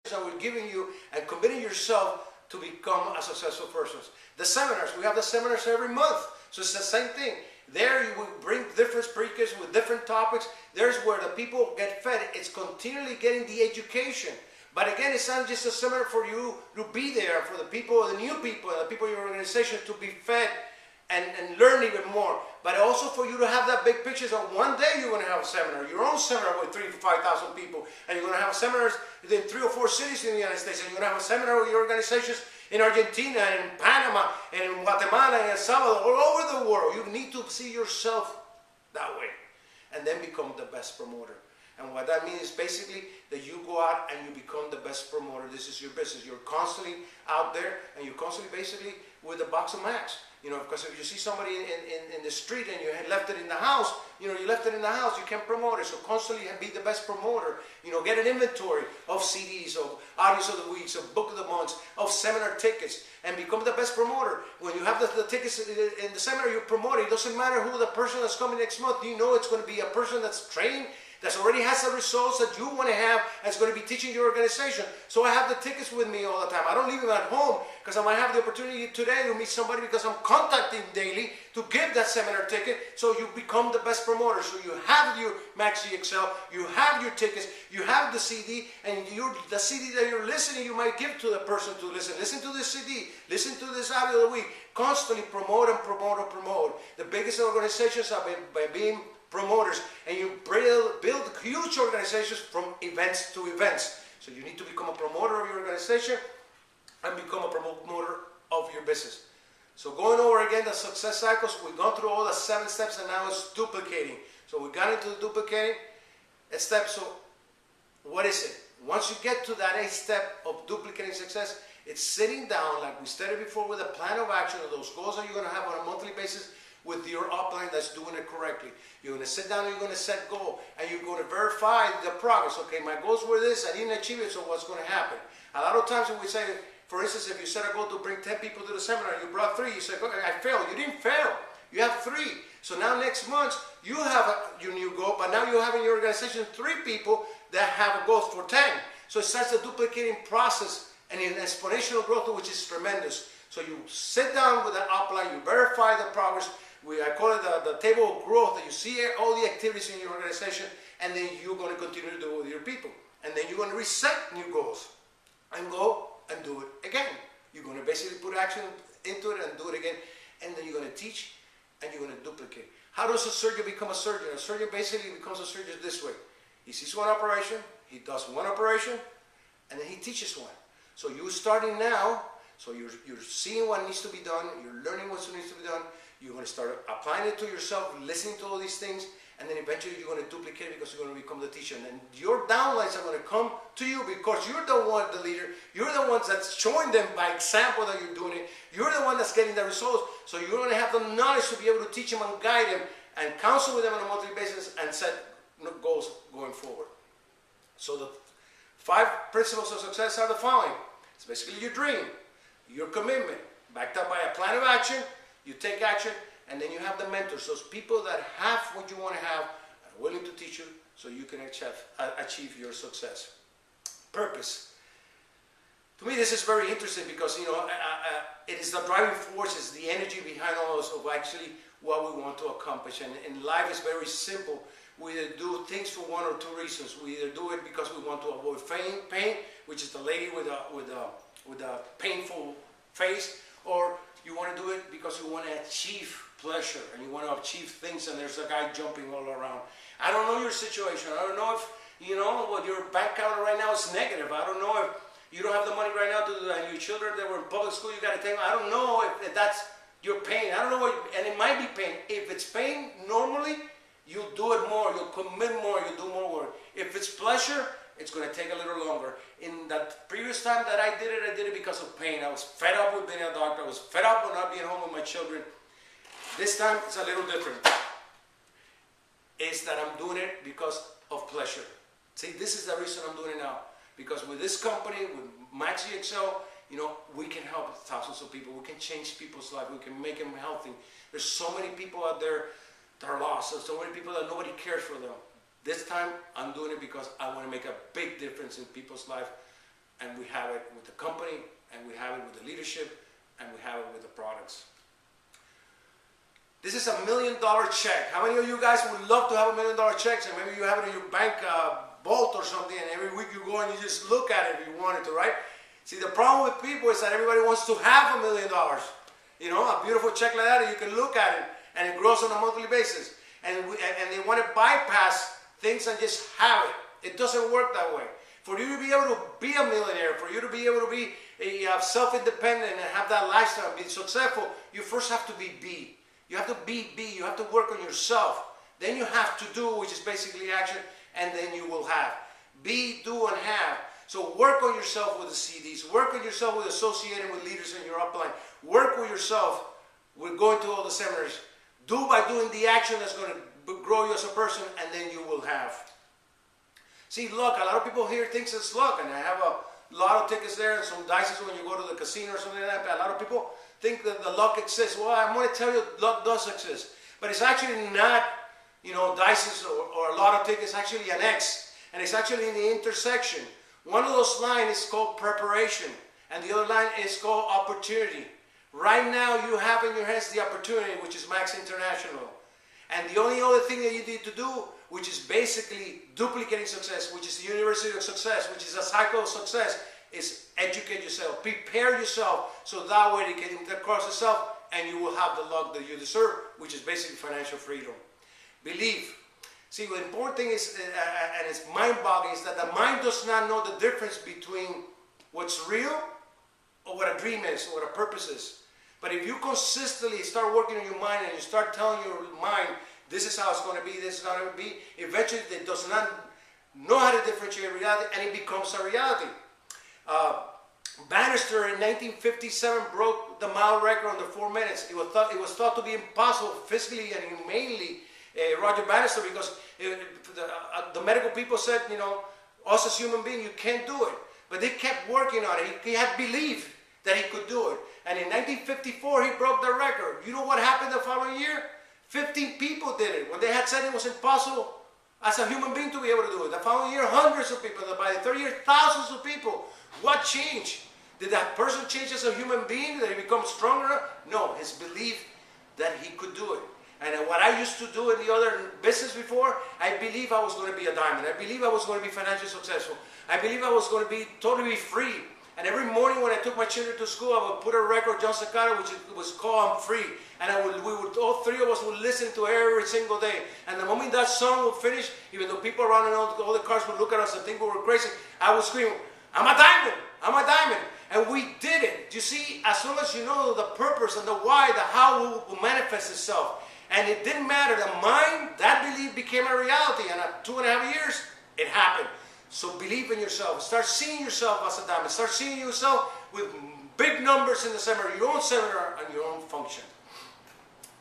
that we're giving you and committing yourself to become a successful person. The seminars, we have the seminars every month. So it's the same thing. There you will bring different speakers with different topics. There's where the people get fed. It's continually getting the education. But again, it's not just a seminar for you to be there, for the people, the new people, the people in your organization to be fed and learn even more. But also for you to have that big picture. So one day you're going to have a seminar, your own seminar with 3,000 to 5,000 people. And you're going to have seminars in 3 or 4 cities in the United States. And you're going to have a seminar with your organizations in Argentina, and in Panama, and in Guatemala, and El Salvador, all over the world. You need to see yourself that way. And then become the best promoter. And what that means is basically that you go out and you become the best promoter. This is your business. You're constantly out there, and you're constantly basically with a box of Macs. You know, because if you see somebody in the street and you had left it in the house, you know, you left it in the house, you can't promote it. So constantly be the best promoter. You know, get an inventory of CDs, of audios of the weeks, of book of the months, of seminar tickets, and become the best promoter. When you have the tickets in the seminar you promote, it doesn't matter who the person that's coming next month. You know it's going to be a person that's trained, that already has the results that you want to have, and is going to be teaching your organization. So I have the tickets with me all the time. I don't leave them at home because I might have the opportunity today to meet somebody because I'm contacting daily to give that seminar ticket, so you become the best promoter. So you have your Maxi Excel, you have your tickets, you have the CD, and the CD that you're listening, you might give to the person to listen. Listen to this CD, listen to this audio of the week. Constantly promote and promote and promote. The biggest organizations are by being promoters, and you build huge organizations from events to events. So you need to become a promoter of your organization and become a promoter of your business. So going over again the success cycles, we've gone through all the 7 steps, and now it's duplicating. So we got into the duplicating step. So what is it? Once you get to that 8th step of duplicating success, it's sitting down, like we stated before, with a plan of action of those goals that you're going to have on a monthly basis with your upline that's doing it correctly. You're going to sit down and you're going to set goal, and you're going to verify the progress. Okay, my goals were this, I didn't achieve it, so what's going to happen? A lot of times when we say, for instance, if you set a goal to bring 10 people to the seminar, you brought 3, you say, okay, I failed. You didn't fail. You have 3. So now next month, you have your new goal, but now you have in your organization 3 people that have a goal for 10. So it starts a duplicating process and an exponential growth, which is tremendous. So you sit down with an upline, you verify the progress. I call it the table of growth, that you see all the activities in your organization, and then you're going to continue to do it with your people. And then you're going to reset new goals and go and do it again. You're going to basically put action into it and do it again. And then you're going to teach and you're going to duplicate. How does a surgeon become a surgeon? A surgeon basically becomes a surgeon this way. He sees one operation, he does one operation, and then he teaches one. So you're starting now, so you're seeing what needs to be done, you're learning what needs to be done, you're going to start applying it to yourself, listening to all these things, and then eventually you're going to duplicate it because you're going to become the teacher. And then your downlines are going to come to you because you're the one, the leader. You're the ones that's showing them by example that you're doing it. You're the one that's getting the results. So you're going to have the knowledge to be able to teach them and guide them and counsel with them on a monthly basis and set goals going forward. So the 5 principles of success are the following. It's basically your dream, your commitment, backed up by a plan of action. You take action, and then you have the mentors, those people that have what you want to have, are willing to teach you so you can achieve your success. Purpose. To me, this is very interesting because, you know, it is the driving force, it's the energy behind all this of actually what we want to accomplish. And in life, it's very simple. We either do things for 1 or 2 reasons. We either do it because we want to avoid pain, which is the lady with a painful face, or you want to do it because you want to achieve pleasure and you want to achieve things, and there's a guy jumping all around. I don't know your situation. I don't know if, you know, what your bank account right now is negative. I don't know if you don't have the money right now to do that, and your children that were in public school, you got to take them. I don't know if that's your pain. I don't know what, and it might be pain. If it's pain, normally, you'll do it more. You'll commit more. You'll do more work. If it's pleasure, it's going to take a little longer. In that previous time that I did it because of pain. I was fed up with being a doctor. I was fed up with not being home with my children. This time, it's a little different. It's that I'm doing it because of pleasure. See, this is the reason I'm doing it now. Because with this company, with Maxi Excel, you know, we can help thousands of people. We can change people's lives. We can make them healthy. There's so many people out there that are lost. There's so many people that nobody cares for them. This time, I'm doing it because I want to make a big difference in people's life and we have it with the company, and we have it with the leadership, and we have it with the products. This is $1 million check. How many of you guys would love to have $1 million checks, and maybe you have it in your bank vault or something, and every week you go and you just look at it if you wanted to, right? See, the problem with people is that everybody wants to have $1 million. You know, a beautiful check like that, and you can look at it, and it grows on a monthly basis. And they want to bypass things and just have it. It doesn't work that way. For you to be able to be a millionaire, for you to be able to be self-independent and have that lifestyle and be successful, you first have to be B. You have to be B. You have to work on yourself. Then you have to do, which is basically action, and then you will have. Be, do, and have. So work on yourself with the CDs. Work on yourself with associating with leaders in your upline. Work with yourself with going to all the seminars. Do by doing the action that's going to grow you as a person, and then you will have. See, luck. A lot of people here think it's luck, and I have a lot of tickets there and some dices when you go to the casino or something like that. But a lot of people think that the luck exists. Well, I'm going to tell you luck does exist. But it's actually not, you know, dices or a lot of tickets. It's actually an X. And it's actually in the intersection. One of those lines is called preparation. And the other line is called opportunity. Right now you have in your hands the opportunity, which is Max International. And the only other thing that you need to do, which is basically duplicating success, which is the University of Success, which is a cycle of success, is educate yourself, prepare yourself, so that way you can intercross yourself and you will have the luck that you deserve, which is basically financial freedom. Believe. See, the important thing is, and it's mind-boggling, is that the mind does not know the difference between what's real or what a dream is, or what a purpose is. But if you consistently start working on your mind and you start telling your mind, this is how it's going to be, this is how it will be, eventually it does not know how to differentiate reality, and it becomes a reality. Bannister in 1957 broke the mile record under 4 minutes. It was thought to be impossible physically and humanely, Roger Bannister, because the medical people said, you know, us as human beings, you can't do it. But they kept working on it. He had belief that he could do it. And in 1954, he broke the record. You know what happened the following year? 15 people did it. When they had said it was impossible as a human being to be able to do it. The following year, hundreds of people. By the third year, thousands of people. What changed? Did that person change as a human being? Did he become stronger? No, his belief that he could do it. And what I used to do in the other business before, I believe I was going to be a diamond. I believe I was going to be financially successful. I believe I was going to be totally free. And every morning when I took my children to school, I would put a record, John Staccato, which was called I'm Free. And all three of us would listen to it every single day. And the moment that song would finish, even though people around and all the cars would look at us and think we were crazy, I would scream, I'm a diamond, I'm a diamond. And we did it. You see, as long as you know the purpose and the why, the how will manifest itself. And it didn't matter. The mind, that belief became a reality. And at 2.5 years, it happened. So believe in yourself. Start seeing yourself as a diamond. Start seeing yourself with big numbers in the seminar, your own seminar and your own function.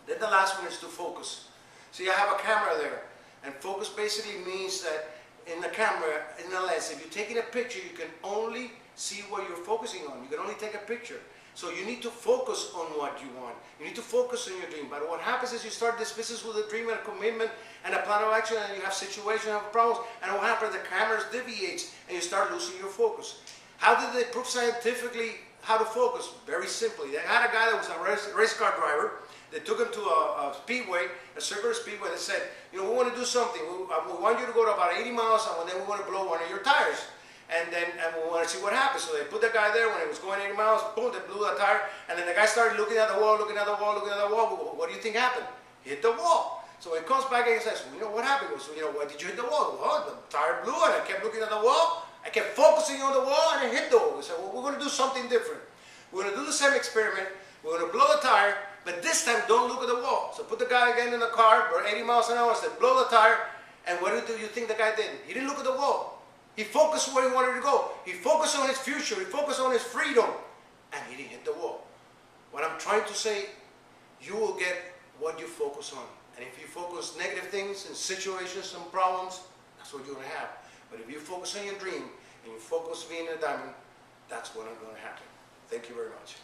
Then the last one is to focus. See, I have a camera there. And focus basically means that in the camera, in the lens, if you're taking a picture, you can only see what you're focusing on. You can only take a picture. So you need to focus on what you want. You need to focus on your dream. But what happens is you start this business with a dream and a commitment and a plan of action, and you have situations, you have problems, and what happens, the camera deviates and you start losing your focus. How did they prove scientifically how to focus? Very simply. They had a guy that was a race car driver. They took him to a speedway, a circular speedway. They said, you know, we want to do something. We want you to go to about 80 miles and then we want to blow one of your tires. And we want to see what happens. So they put the guy there when he was going 80 miles, boom, they blew the tire. And then the guy started looking at the wall, looking at the wall, looking at the wall. What do you think happened? He hit the wall. So he comes back and he says, well, you know, what happened? He goes, you know, why did you hit the wall? Well, the tire blew and I kept looking at the wall. I kept focusing on the wall and I hit the wall. We said, well, we're going to do something different. We're going to do the same experiment. We're going to blow the tire, but this time don't look at the wall. So put the guy again in the car for 80 miles an hour, said, blow the tire. And what do you think the guy did? He didn't look at the wall. He focused where he wanted to go. He focused on his future. He focused on his freedom. And he didn't hit the wall. What I'm trying to say, you will get what you focus on. And if you focus negative things and situations and problems, that's what you're going to have. But if you focus on your dream and you focus being a diamond, that's what's going to happen. Thank you very much.